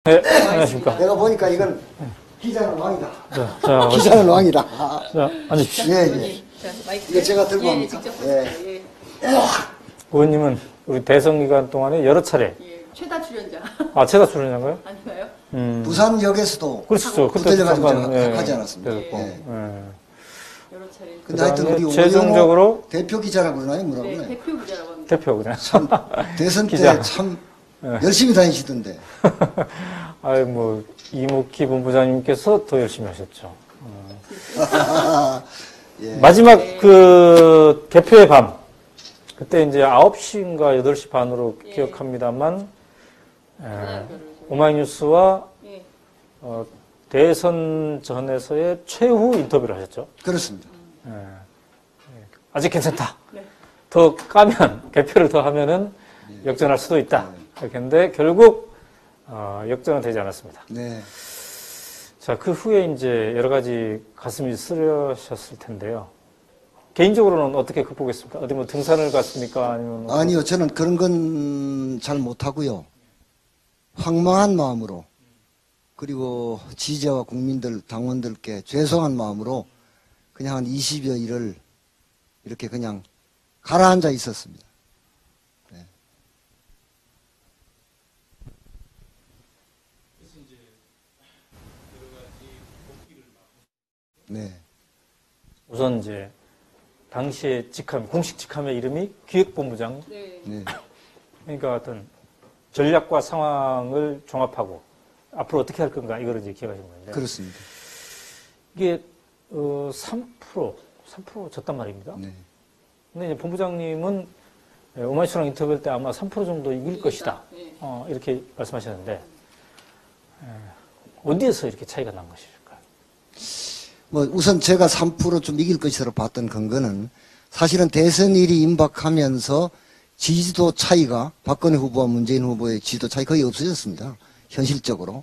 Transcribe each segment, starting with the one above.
네, 안녕하십니까. 내가 보니까 이건 기자는 왕이다. 자, 기자는 왕이다. 자, 앉으십시오. 예, 예. 자, 마이크. 이거 제가 들고 예, 합니까? 직접 예. 하세요. 예. 의원님은 우리 대선 기간 동안에 여러 차례, 예. 최다 출연자 최다 출연자인가요? 아닌가요? 부산역에서도 그렇죠. 그때 붙들려가지고 잠깐, 제가 하지 않았습니다. 그랬고, 예. 예. 여러 차례. 근데 하여튼 우리 그다음에 최종적으로 오영호 대표 기자라고 그러나요? 뭐라고 네, 그러나요? 대표 기자라고 합니다. 대표 그냥. 대선 기자. 때 참 열심히 다니시던데. 아유, 뭐, 이목희 본부장님께서 더 열심히 하셨죠. 예. 마지막 그 개표의 밤, 그때 이제 9시인가 8시 반으로 예. 기억합니다만, 전화연결을 오마이뉴스와 예. 대선 전에서의 최후 인터뷰를 하셨죠. 그렇습니다. 예. 아직 괜찮다. 네. 더 까면, 개표를 더 하면은 역전할 수도 있다. 이렇게 했는데, 결국, 역전은 되지 않았습니다. 네. 자, 그 후에 이제 여러 가지 가슴이 쓰려셨을 텐데요. 개인적으로는 어떻게 극복했습니까? 어디 뭐 등산을 갔습니까? 아니면. 아니요, 저는 그런 건 잘 못하고요. 황망한 마음으로, 그리고 지지자와 국민들, 당원들께 죄송한 마음으로 그냥 한 20여 일을 이렇게 그냥 가라앉아 있었습니다. 네. 네. 우선 이제, 당시에 공식 직함의 이름이 기획본부장. 네. 네. 그러니까 어떤 전략과 상황을 종합하고 앞으로 어떻게 할 건가 이거를 이제 기억하시는 건데. 그렇습니다. 이게, 3% 졌단 말입니다. 네. 근데 이제 본부장님은 오마이뉴스랑 인터뷰할 때 아마 3% 정도 이길 것이다. 네. 이렇게 말씀하셨는데, 어디에서 이렇게 차이가 난 것일까요? 뭐 우선 제가 3%좀 이길 것이라고 봤던 근거는 사실은 대선일이 임박하면서 지지도 차이가 박근혜 후보와 문재인 후보의 지지도 차이 거의 없어졌습니다. 현실적으로.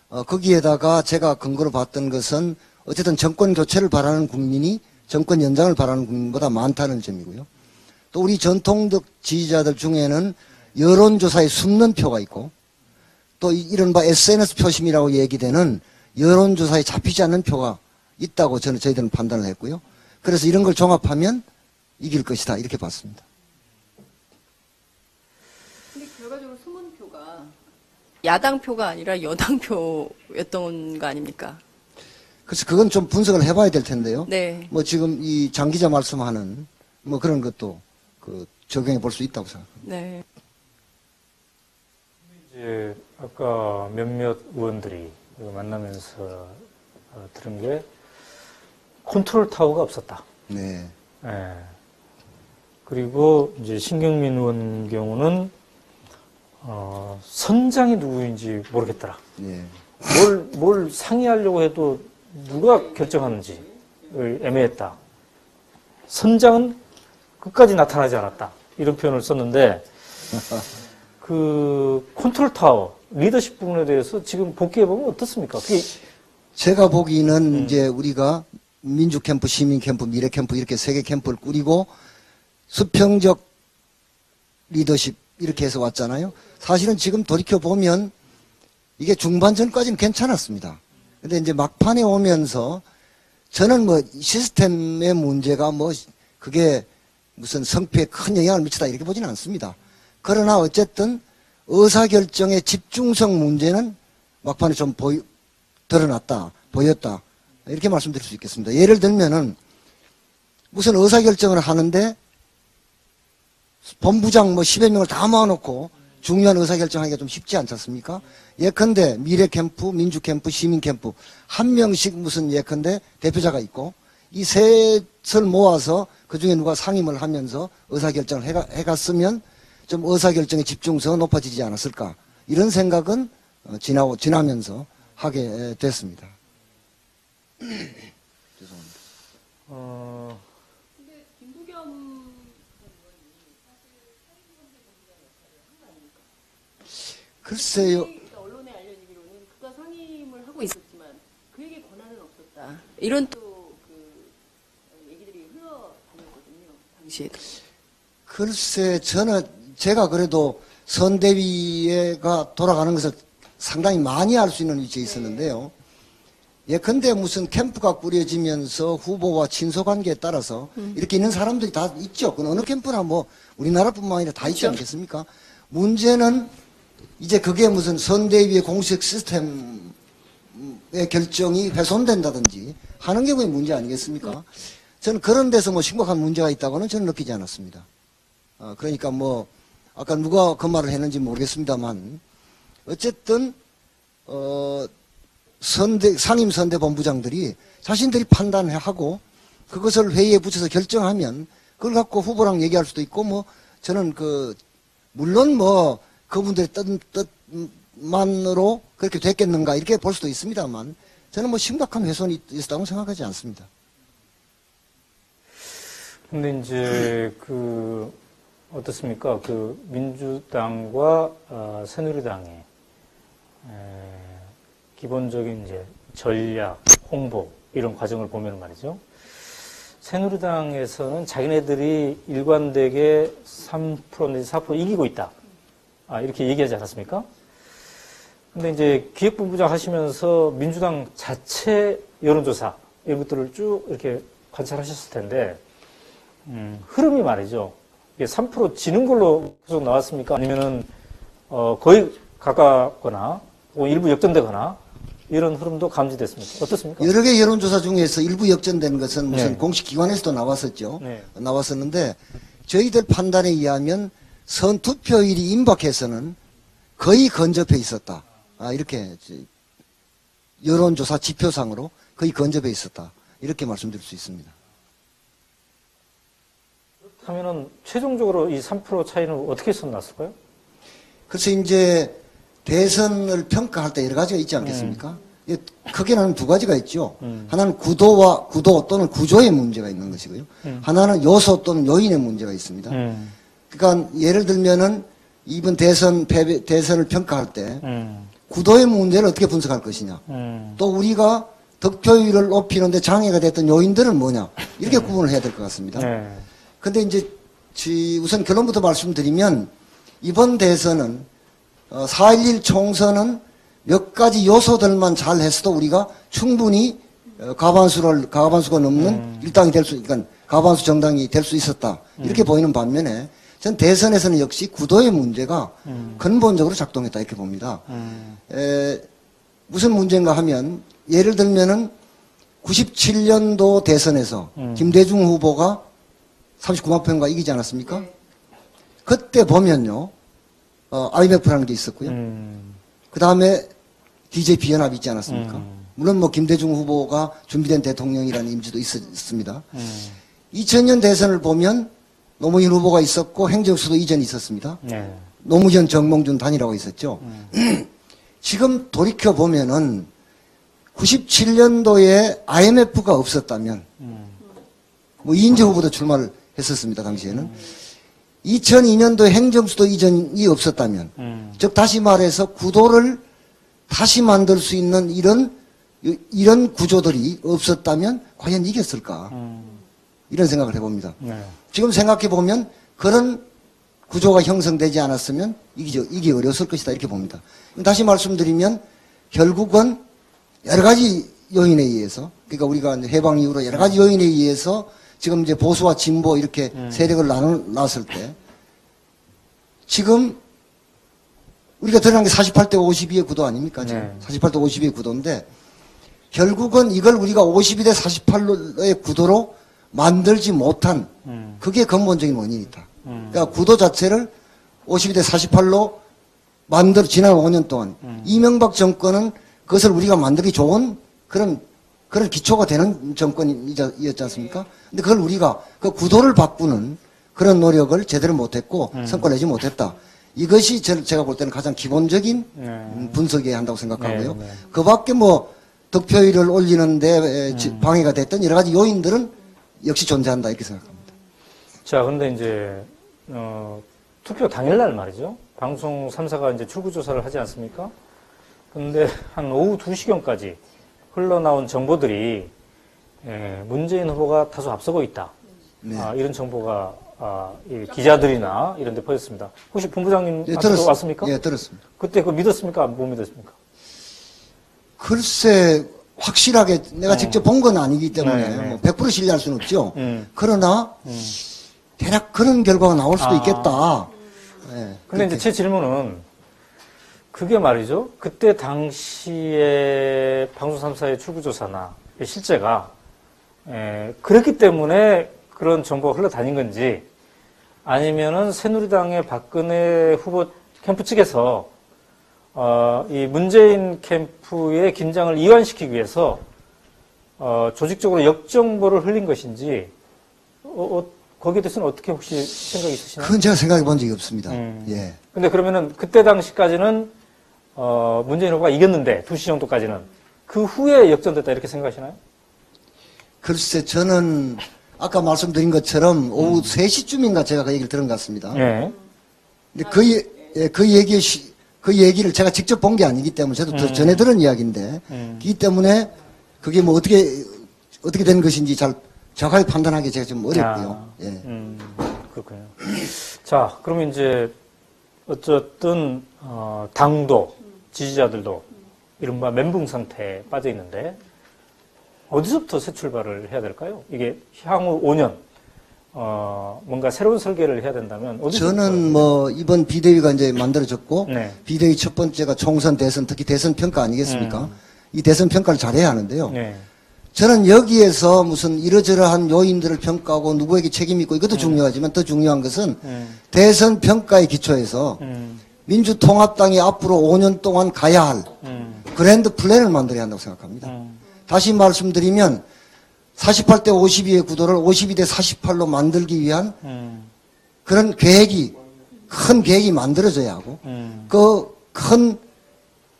거기에다가 제가 근거로 봤던 것은 어쨌든 정권 교체를 바라는 국민이 정권 연장을 바라는 국민보다 많다는 점이고요. 또 우리 전통적 지지자들 중에는 여론조사에 숨는 표가 있고 또 이른바 SNS 표심이라고 얘기되는 여론조사에 잡히지 않는 표가 있다고 저희들은 판단을 했고요. 그래서 이런 걸 종합하면 이길 것이다 이렇게 봤습니다. 근데 결과적으로 숨은 표가 야당 표가 아니라 여당 표였던 거 아닙니까? 그래서 그건 좀 분석을 해봐야 될 텐데요. 네. 뭐 지금 이 장 기자 말씀하는 뭐 그런 것도 적용해 볼 수 있다고 생각합니다. 네. 이제 아까 몇몇 의원들이 만나면서 들은 게 컨트롤 타워가 없었다. 네. 예. 그리고 이제 신경민 의원 경우는 선장이 누구인지 모르겠더라. 네. 뭘 상의하려고 해도 누가 결정하는지 애매했다. 선장은 끝까지 나타나지 않았다. 이런 표현을 썼는데 그 컨트롤 타워 리더십 부분에 대해서 지금 복귀해 보면 어떻습니까? 그게 제가 보기에는 이제 우리가 민주 캠프, 시민 캠프, 미래 캠프 이렇게 세 개 캠프를 꾸리고 수평적 리더십 이렇게 해서 왔잖아요. 사실은 지금 돌이켜 보면 이게 중반전까지는 괜찮았습니다. 근데 이제 막판에 오면서 저는 뭐 시스템의 문제가 뭐 그게 무슨 성패에 큰 영향을 미치다 이렇게 보지는 않습니다. 그러나 어쨌든 의사결정의 집중성 문제는 막판에 좀 드러났다, 보였다. 이렇게 말씀드릴 수 있겠습니다. 예를 들면은 무슨 의사결정을 하는데 본부장 뭐 10여 명을 다 모아놓고 중요한 의사결정하기가 좀 쉽지 않지 않습니까? 예컨대 미래 캠프, 민주 캠프, 시민 캠프 한 명씩 무슨 예컨대 대표자가 있고 이 셋을 모아서 그중에 누가 상임을 하면서 의사결정을 해갔으면 좀 의사결정의 집중성은 높아지지 않았을까 이런 생각은 지나면서 하게 됐습니다. 죄송합니다. 근데 김부겸 의원이 사실 사회공헌대 본부장 역할을 한 거 아닙니까? 글쎄요. 그러니까 언론에 알려지기로는 그가 상임을 하고 있었지만 그에게 권한은 없었다. 이런 또 그 얘기들이 흘러다녔거든요. 당시에. 글쎄, 제가 그래도 선대위가 돌아가는 것을 상당히 많이 할 수 있는 위치에 있었는데요. 예컨대 무슨 캠프가 꾸려지면서 후보와 친소 관계에 따라서 이렇게 있는 사람들이 다 있죠. 그 어느 캠프나 뭐 우리나라뿐만 아니라 다 있지 않겠습니까? 문제는 이제 그게 무슨 선대위의 공식 시스템의 결정이 훼손된다든지 하는 경우에 문제 아니겠습니까? 저는 그런 데서 뭐 심각한 문제가 있다고는 저는 느끼지 않았습니다. 그러니까 뭐 아까 누가 그 말을 했는지 모르겠습니다만 어쨌든 상임선대본부장들이 자신들이 판단하고 그것을 회의에 붙여서 결정하면 그걸 갖고 후보랑 얘기할 수도 있고 뭐 저는 물론 뭐 그분들의 뜻만으로 그렇게 됐겠는가 이렇게 볼 수도 있습니다만 저는 뭐 심각한 훼손이 있었다고 생각하지 않습니다. 근데 이제 어떻습니까? 민주당과 새누리당의 기본적인 이제 전략, 홍보 이런 과정을 보면 말이죠. 새누리당에서는 자기네들이 일관되게 3% 내지 4% 이기고 있다. 이렇게 얘기하지 않았습니까? 근데 이제 기획본부장 하시면서 민주당 자체 여론조사 이런 것들을 쭉 이렇게 관찰하셨을 텐데, 흐름이 말이죠. 이게 3% 지는 걸로 계속 나왔습니까? 아니면은, 거의 가깝거나, 혹은 일부 역전되거나, 이런 흐름도 감지됐습니까? 어떻습니까? 여러 개 여론조사 중에서 일부 역전된 것은 무슨 네. 공식 기관에서도 나왔었죠. 네. 나왔었는데 저희들 판단에 의하면 선투표일이 임박해서는 거의 근접해 있었다. 이렇게 여론조사 지표상으로 거의 근접해 있었다. 이렇게 말씀드릴 수 있습니다. 그렇다면은 최종적으로 이 3% 차이는 어떻게 해서 났을까요? 그래서 이제 대선을 평가할 때 여러 가지가 있지 않겠습니까? 크게 나는 두 가지가 있죠. 하나는 구도 또는 구조의 문제가 있는 것이고요. 하나는 요소 또는 요인의 문제가 있습니다. 그러니까 예를 들면은 이번 대선을 평가할 때 구도의 문제를 어떻게 분석할 것이냐. 또 우리가 득표율을 높이는데 장애가 됐던 요인들은 뭐냐. 이렇게 구분을 해야 될 것 같습니다. 근데 이제 우선 결론부터 말씀드리면 이번 대선은 4.11 총선은 몇 가지 요소들만 잘 했어도 우리가 충분히 과반수가 넘는 일당이 될 수, 그러니까 과반수 정당이 될 수 있었다. 이렇게 보이는 반면에 전 대선에서는 역시 구도의 문제가 근본적으로 작동했다 이렇게 봅니다. 무슨 문제인가 하면 예를 들면은 97년도 대선에서 김대중 후보가 39만 표인가 이기지 않았습니까? 그때 보면요. IMF라는 게 있었고요. 그 다음에 DJ 비연합이 있지 않았습니까? 물론 뭐 김대중 후보가 준비된 대통령이라는 이미지도 있었습니다. 2000년 대선을 보면 노무현 후보가 있었고 행정수도 이전이 있었습니다. 노무현 정몽준 단일화가 있었죠. 지금 돌이켜 보면은 97년도에 IMF가 없었다면 뭐 이인재 후보도 출마를 했었습니다. 당시에는 2002년도에 행정수도 이전이 없었다면 즉 다시 말해서 구도를 다시 만들 수 있는 이런 구조들이 없었다면 과연 이겼을까 이런 생각을 해봅니다. 지금 생각해보면 그런 구조가 형성되지 않았으면 이기 어려웠을 것이다 이렇게 봅니다. 다시 말씀드리면 결국은 여러 가지 요인에 의해서 그러니까 우리가 해방 이후로 여러 가지 요인에 의해서 지금 이제 보수와 진보 이렇게 세력을 나눴을 때 지금 우리가 드러난 게 48대 52의 구도 아닙니까? 지금 48대 52의 구도인데 결국은 이걸 우리가 52대 48의 구도로 만들지 못한 그게 근본적인 원인이 있다. 그러니까 구도 자체를 52대 48로 지난 5년 동안 이명박 정권은 그것을 우리가 만들기 좋은 그런 기초가 되는 정권이었지 않습니까? 근데 그걸 우리가 그 구도를 바꾸는 그런 노력을 제대로 못했고 성과 내지 못했다. 이것이 제가 볼 때는 가장 기본적인 분석해야 한다고 생각하고요. 그 밖에 뭐 득표율을 올리는데 방해가 됐던 여러 가지 요인들은 역시 존재한다 이렇게 생각합니다. 자, 근데 이제 투표 당일날 말이죠. 방송 3사가 이제 출구조사를 하지 않습니까? 근데 한 오후 2시경까지 흘러나온 정보들이 문재인 후보가 다소 앞서고 있다. 이런 정보가 이 기자들이나 이런 데 퍼졌습니다. 혹시 본부장님 앞으로 왔습니까? 예, 들었습니다. 그때 그거 믿었습니까? 못 믿었습니까? 글쎄, 확실하게 내가 직접 본 건 아니기 때문에 네, 네. 뭐 100% 신뢰할 수는 없죠. 그러나 대략 그런 결과가 나올 수도 있겠다. 예, 근데 이제 제 질문은 그게 말이죠. 그때 당시에 방송 3사의 출구조사나 실제가 그렇기 때문에 그런 정보가 흘러다닌 건지 아니면은 새누리당의 박근혜 후보 캠프 측에서 이 문재인 캠프의 긴장을 이완시키기 위해서 조직적으로 역정보를 흘린 것인지 거기에 대해서는 어떻게 혹시 생각이 있으시나요? 그건 제가 생각해 본 적이 없습니다. 예. 근데 그러면은 그때 당시까지는 문재인 후보가 이겼는데 2시 정도까지는 그 후에 역전됐다 이렇게 생각하시나요? 글쎄, 저는 아까 말씀드린 것처럼 오후 3시쯤인가 제가 그 얘기를 들은 것 같습니다. 예. 근데 그 얘기를 제가 직접 본 게 아니기 때문에 저도 전해 들은 이야기인데, 그렇기 때문에 그게 뭐 어떻게 된 것인지 잘 정확하게 판단하기 제가 좀 어렵고요. 예. 그렇군요. 자, 그러면 이제 어쨌든 당도 지지자들도 이른바 멘붕 상태에 빠져 있는데 어디서부터 새 출발을 해야 될까요? 이게 향후 5년 뭔가 새로운 설계를 해야 된다면 어디서부터? 저는 뭐 이번 비대위가 이제 만들어졌고 네. 비대위 첫 번째가 총선 대선 특히 대선 평가 아니겠습니까? 이 대선 평가를 잘해야 하는데요. 네. 저는 여기에서 무슨 이러저러한 요인들을 평가하고 누구에게 책임이 있고 이것도 중요하지만 더 중요한 것은 대선 평가의 기초에서 민주통합당이 앞으로 5년 동안 가야 할 그랜드 플랜을 만들어야 한다고 생각합니다. 다시 말씀드리면 48대 52의 구도를 52대 48로 만들기 위한 그런 계획이 큰 계획이 만들어져야 하고 그 큰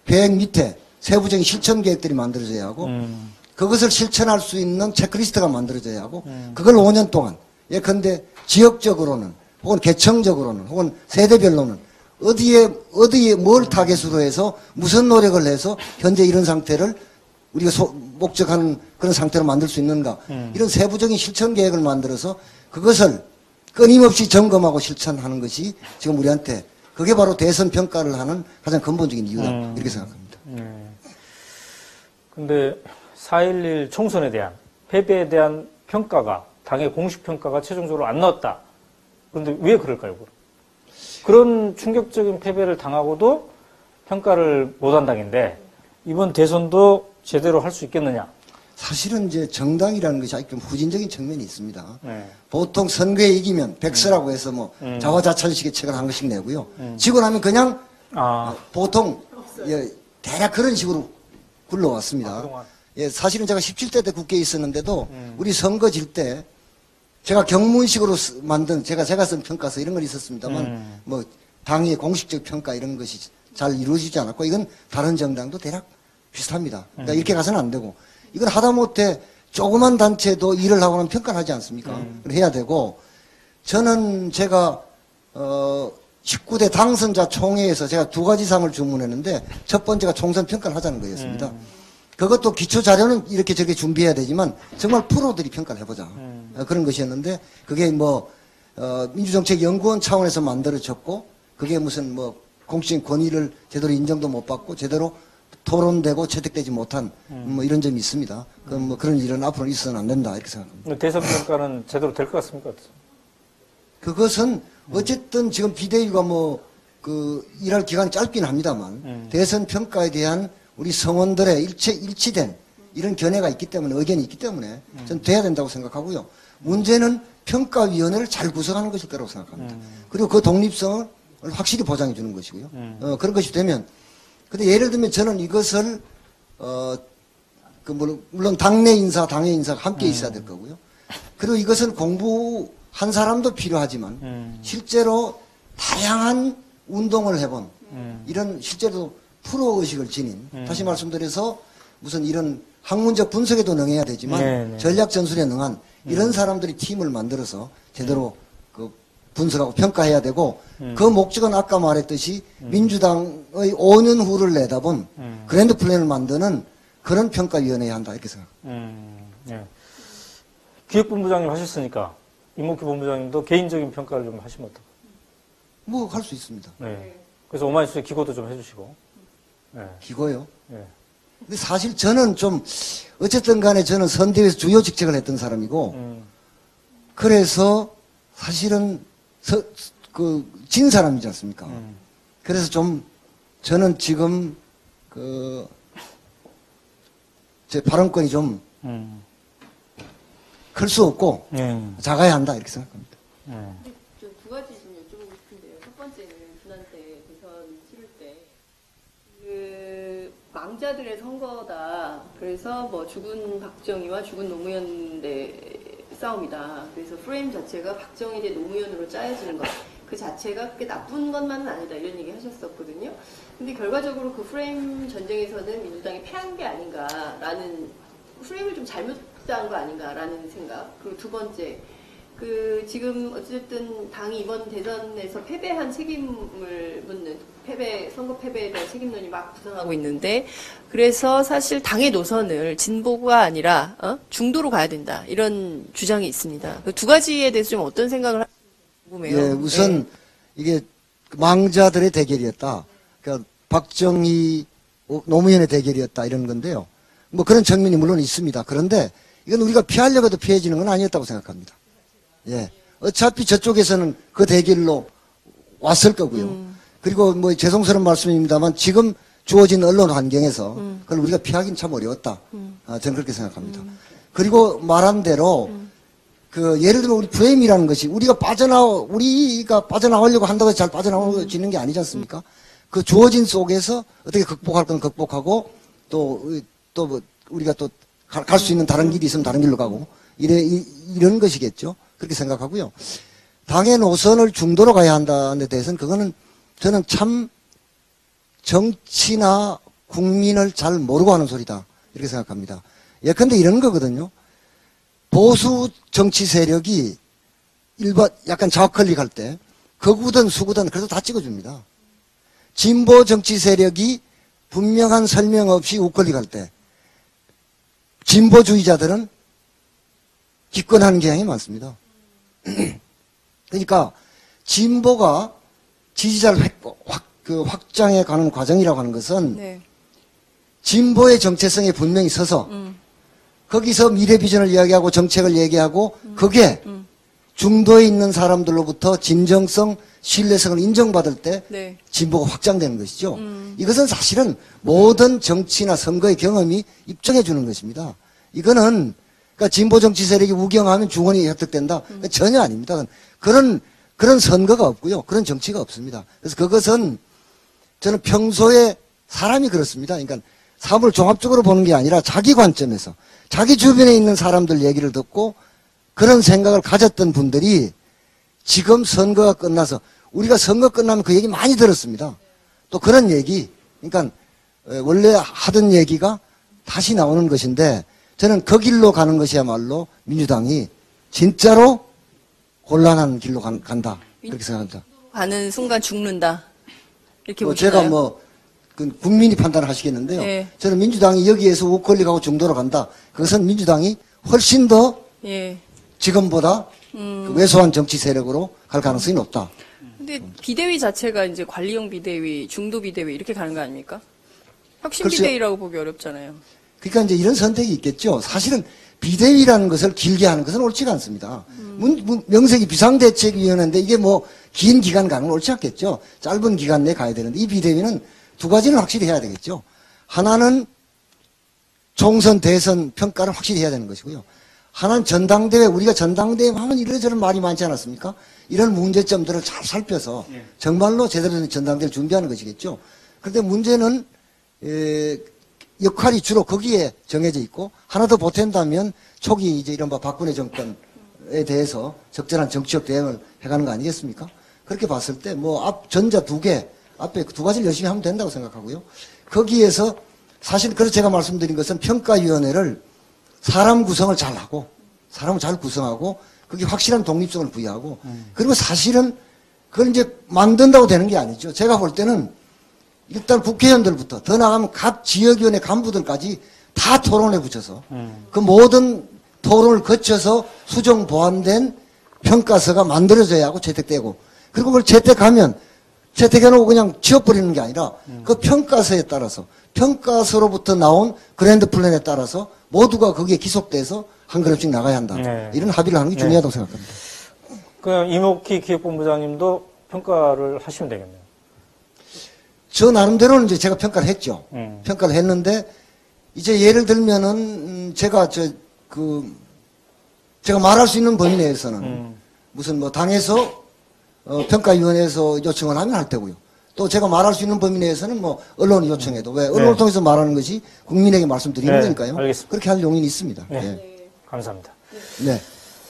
계획 밑에 세부적인 실천 계획들이 만들어져야 하고 그것을 실천할 수 있는 체크리스트가 만들어져야 하고 그걸 5년 동안 예컨대 지역적으로는 혹은 계층적으로는 혹은 세대별로는 어디에 뭘 타겟으로 해서 무슨 노력을 해서 현재 이런 상태를 우리가 목적하는 그런 상태로 만들 수 있는가 이런 세부적인 실천 계획을 만들어서 그것을 끊임없이 점검하고 실천하는 것이 지금 우리한테 그게 바로 대선 평가를 하는 가장 근본적인 이유다 이렇게 생각합니다. 근데 4.11 총선에 대한 패배에 대한 평가가 당의 공식 평가가 최종적으로 안 나왔다. 그런데 왜 그럴까요? 그런 충격적인 패배를 당하고도 평가를 못한 당인데 이번 대선도 제대로 할 수 있겠느냐? 사실은 이제 정당이라는 것이 아직 좀 후진적인 측면이 있습니다. 네. 보통 선거에 이기면 백서라고 해서 뭐 자화자찬식의 책을 한 것씩 내고요. 지고 나면 그냥 보통 대략 그런 식으로 굴러왔습니다. 예, 사실은 제가 17대 때 국회에 있었는데도 우리 선거 질 때 제가 경문식으로 만든 제가 쓴 평가서 이런 건 있었습니다만 뭐 당의 공식적 평가 이런 것이 잘 이루어지지 않았고 이건 다른 정당도 대략 비슷합니다. 그러니까 이렇게 가서는 안 되고 이건 하다못해 조그만 단체도 일을 하고는 평가를 하지 않습니까? 해야 되고 저는 제가 19대 당선자 총회에서 제가 2가지 상을 주문했는데 첫 번째가 총선 평가를 하자는 거였습니다. 그것도 기초 자료는 이렇게 저렇게 준비해야 되지만 정말 프로들이 평가를 해보자 그런 것이었는데 그게 뭐 민주정책연구원 차원에서 만들어졌고 그게 무슨 뭐 공식적인 권위를 제대로 인정도 못 받고 제대로 토론되고 채택되지 못한 뭐 이런 점이 있습니다. 뭐 그런 일은 앞으로 있어서는 안 된다 이렇게 생각합니다. 대선 평가는 제대로 될 것 같습니까? 그것은 어쨌든 지금 비대위가 뭐 일할 기간이 짧긴 합니다만 대선 평가에 대한 우리 성원들의 일치된 이런 견해가 있기 때문에 의견이 있기 때문에 저는 돼야 된다고 생각하고요. 문제는 평가위원회를 잘 구성하는 것일 거라고 생각합니다. 그리고 그 독립성을 확실히 보장해 주는 것이고요. 그런 것이 되면 근데 예를 들면 저는 이것을 물론 당내 인사, 당외 인사가 함께 있어야 될 거고요. 그리고 이것은 공부한 사람도 필요하지만 실제로 다양한 운동을 해본 이런 실제로 프로 의식을 지닌 다시 말씀드려서 무슨 이런 학문적 분석에도 능해야 되지만 전략 전술에 능한 이런 사람들이 팀을 만들어서 제대로 분석하고 평가해야 되고 그 목적은 아까 말했듯이 민주당의 5년 후를 내다본 그랜드 플랜을 만드는 그런 평가위원회에 한다 이렇게 생각합니다. 예. 기획본부장님 하셨으니까 임목희 본부장님도 개인적인 평가를 좀 하시면 어떨까요? 뭐 할 수 있습니다. 네. 그래서 오마이뉴스에 기고도 좀 해주시고. 네. 기고요. 네. 근데 사실 저는 좀 어쨌든 간에 저는 선대위에서 주요 직책을 했던 사람이고 그래서 사실은 진 사람이지 않습니까? 그래서 좀 저는 지금 제 발언권이 좀 클 수 없고 작아야 한다 이렇게 생각합니다. 근데 좀 두 가지 좀 여쭤보고 싶은데요. 첫 번째는 지난 때 대선 치를 때 그 망자들의 선거다. 그래서 뭐 죽은 박정희와 죽은 노무현의 싸움이다. 그래서 프레임 자체가 박정희 대 노무현으로 짜여지는 것. 그 자체가 그렇게 나쁜 것만은 아니다. 이런 얘기 하셨었거든요. 근데 결과적으로 그 프레임 전쟁에서는 민주당이 패한 게 아닌가라는 프레임을 좀 잘못 짠 거 아닌가라는 생각. 그리고 두 번째, 지금 어쨌든 당이 이번 대선에서 패배한 책임을 묻는 선거 패배에 대한 책임론이 막 부상하고 있는데, 그래서 사실 당의 노선을 진보가 아니라 중도로 가야 된다 이런 주장이 있습니다. 그 두 가지에 대해서 좀 어떤 생각을 하시는지 궁금해요. 예, 우선 이게 망자들의 대결이었다. 그러니까 박정희, 노무현의 대결이었다 이런 건데요. 뭐 그런 측면이 물론 있습니다. 그런데 이건 우리가 피하려고 해도 피해지는 건 아니었다고 생각합니다. 예. 어차피 저쪽에서는 그 대결로 왔을 거고요. 그리고 뭐 죄송스러운 말씀입니다만 지금 주어진 언론 환경에서 그걸 우리가 피하기는 참 어려웠다. 저는 그렇게 생각합니다. 그리고 말한 대로 예를 들면 우리 프레임이라는 것이 우리가 빠져나오려고 한다고 해서 잘 빠져나오지는 게 아니지 않습니까? 그 주어진 속에서 어떻게 극복할 건 극복하고 뭐 우리가 또 갈 수 있는 다른 길이 있으면 다른 길로 가고 이런 것이겠죠. 그렇게 생각하고요. 당의 노선을 중도로 가야 한다는 데 대해서는 그거는 저는 참 정치나 국민을 잘 모르고 하는 소리다. 이렇게 생각합니다. 예컨대 이런 거거든요. 보수 정치 세력이 약간 좌클릭할 때 극우든 수구든 그래도 다 찍어줍니다. 진보 정치 세력이 분명한 설명 없이 우클릭할 때 진보주의자들은 기권하는 경향이 많습니다. 그러니까 진보가 지지자를 확장해 가는 과정이라고 하는 것은 네. 진보의 정체성에 분명히 서서 거기서 미래 비전을 이야기하고 정책을 얘기하고 그게 중도에 있는 사람들로부터 진정성, 신뢰성을 인정받을 때 네. 진보가 확장되는 것이죠. 이것은 사실은 모든 정치나 선거의 경험이 입증해 주는 것입니다. 이거는 그러니까 진보 정치 세력이 우경하면 중원이 획득된다. 전혀 아닙니다. 그런 선거가 없고요. 그런 정치가 없습니다. 그래서 그것은 저는 평소에 사람이 그렇습니다. 그러니까 사물을 종합적으로 보는 게 아니라 자기 관점에서 자기 주변에 있는 사람들 얘기를 듣고 그런 생각을 가졌던 분들이 지금 선거가 끝나서 우리가 선거 끝나면 그 얘기 많이 들었습니다. 또 그런 얘기, 그러니까 원래 하던 얘기가 다시 나오는 것인데 저는 그 길로 가는 것이야말로 민주당이 진짜로 곤란한 길로 간다. 그렇게 생각합니다. 가는 순간 죽는다. 이렇게 보시나요? 제가 국민이 판단을 하시겠는데요. 예. 저는 민주당이 여기에서 우클릭하고 중도로 간다. 그것은 민주당이 훨씬 더 예. 지금보다 왜소한 정치 세력으로 갈 가능성이 높다. 근데 비대위 자체가 이제 관리형 비대위, 중도 비대위 이렇게 가는 거 아닙니까? 혁신 글쎄요. 비대위라고 보기 어렵잖아요. 그러니까 이제 이런 선택이 있겠죠. 사실은 비대위라는 것을 길게 하는 것은 옳지가 않습니다. 명색이 비상대책위원회인데 이게 뭐 긴 기간 가는 건 옳지 않겠죠. 짧은 기간 내에 가야 되는데 이 비대위는 두 가지는 확실히 해야 되겠죠. 하나는 총선, 대선 평가를 확실히 해야 되는 것이고요. 하나는 전당대회, 우리가 전당대회 하면 이런저런 말이 많지 않았습니까? 이런 문제점들을 잘 살펴서 정말로 제대로 된 전당대회를 준비하는 것이겠죠. 그런데 문제는 역할이 주로 거기에 정해져 있고 하나 더 보탠다면 초기 이제 이른바 박근혜 정권에 대해서 적절한 정치적 대응을 해가는 거 아니겠습니까? 그렇게 봤을 때 전자 두 개, 앞에 두 가지를 열심히 하면 된다고 생각하고요. 거기에서 사실 그래서 제가 말씀드린 것은 평가위원회를 사람 구성을 잘 하고 사람을 잘 구성하고 그게 확실한 독립성을 부여하고 그리고 사실은 그걸 이제 만든다고 되는 게 아니죠. 제가 볼 때는 일단 국회의원들부터 더 나가면 각 지역위원회 간부들까지 다 토론에 붙여서 그 모든 토론을 거쳐서 수정 보완된 평가서가 만들어져야 하고 채택되고 그리고 그걸 채택해놓고 그냥 지워버리는 게 아니라 그 평가서에 따라서 평가서로부터 나온 그랜드 플랜에 따라서 모두가 거기에 기속돼서 한 걸음씩 나가야 한다. 네. 이런 합의를 하는 게 네. 중요하다고 생각합니다. 그냥 이목희 기획본부장님도 평가를 하시면 되겠네요. 저 나름대로는 이제 제가 평가를 했죠. 음. 평가를 했는데 이제 예를 들면은 제가 제가 말할 수 있는 범위 내에서는 무슨 뭐 당에서 평가위원회에서 요청을 하면 할 테고요. 또 제가 말할 수 있는 범위 내에서는 뭐 언론이 요청해도 왜 언론을 네. 통해서 말하는 것이 국민에게 말씀드리는 네, 거니까요. 알겠습니다. 그렇게 할 용의는 있습니다. 네. 네. 네. 감사합니다. 네.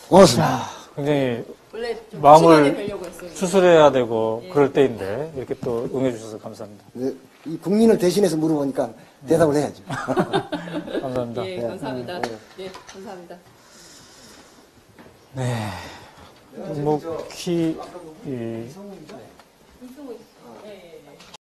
고맙습니다. 자, 굉장히 원래 좀 마음을 시간에 뵈려고 했어요. 추스려야 되고 예. 그럴 때인데 이렇게 또 응해주셔서 감사합니다. 네, 이 국민을 대신해서 물어보니까 대답을 해야죠. 감사합니다. 예, 감사합니다. 네, 감사합니다. 네. 이목희 이승우